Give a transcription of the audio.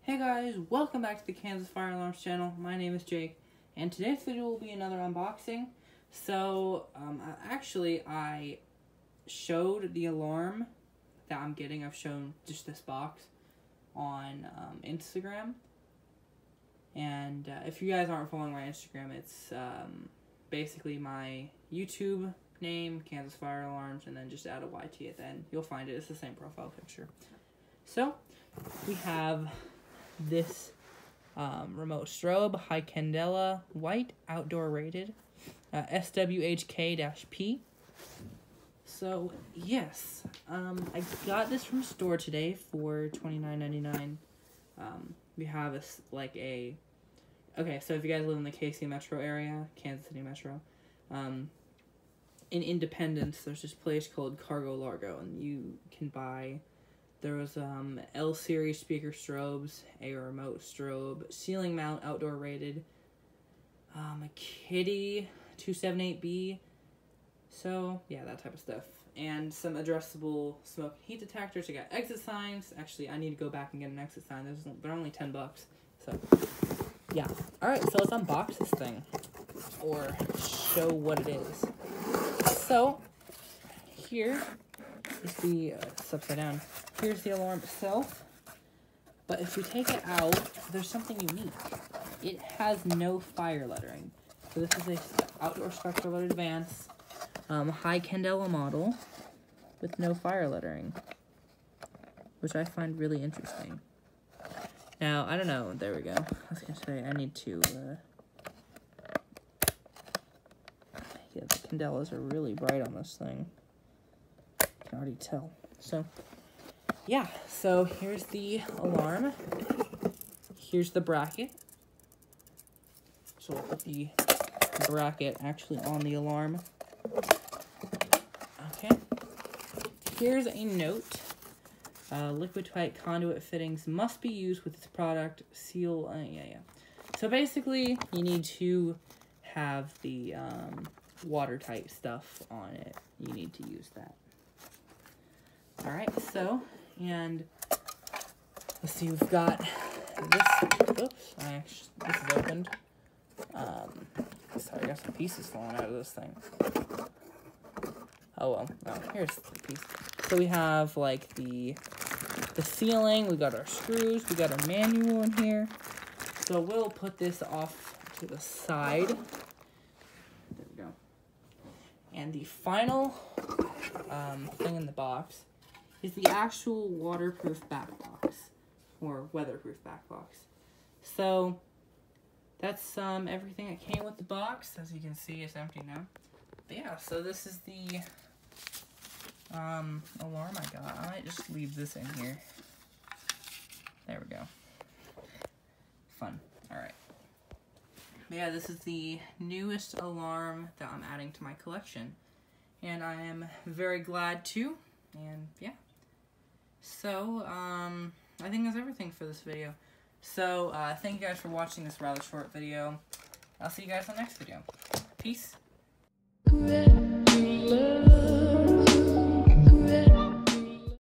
Hey guys, welcome back to the Kansas Fire Alarms channel. My name is Jake, and today's video will be another unboxing. So, I showed the alarm that I'm getting. I've shown just this box on Instagram. And if you guys aren't following my Instagram, it's basically my YouTube name, Kansas Fire Alarms, and then just add a YT at the end. You'll find it. It's the same profile picture. So, we have this remote strobe, high candela, white, outdoor rated, SWHK-P. So, yes, I got this from store today for $29.99. We have okay, so if you guys live in the KC metro area, Kansas City metro, in Independence, there's this place called Cargo Largo, and you can buy, there was L-series speaker strobes, a remote strobe, ceiling mount, outdoor rated, a Kitty 278B, so yeah, that type of stuff, and some addressable smoke and heat detectors. I got exit signs. Actually, I need to go back and get an exit sign. They're only $10, so yeah. Alright, so let's unbox this thing, or show what it is. So, here is the, it's upside down. Here's the alarm itself, but if we take it out, there's something unique. It has no fire lettering. So this is a outdoor spectral alert advance, high candela model with no fire lettering, which I find really interesting. Now, I don't know, there we go. I was gonna say, I need to, yeah, the candelas are really bright on this thing. I can already tell. So, yeah, so here's the alarm. Here's the bracket. So we'll put the bracket actually on the alarm. Okay. Here's a note. Liquid tight conduit fittings must be used with this product. Seal, So basically, you need to have the watertight stuff on it. You need to use that. Alright, so, and let's see, we've got this, oops, this is opened. Sorry, I got some pieces falling out of this thing. Oh well, no, here's the piece. So we have, like, the sealing, we got our screws, we got our manual in here. So we'll put this off to the side. There we go. And the final thing in the box is the actual waterproof back box, or weatherproof back box. So that's everything that came with the box. As you can see, it's empty now. But yeah, so this is the alarm I got. I might just leave this in here. There we go. Fun. Alright. But yeah, this is the newest alarm that I'm adding to my collection. And I am very glad to. And yeah. So, I think that's everything for this video. So, thank you guys for watching this rather short video. I'll see you guys on the next video. Peace.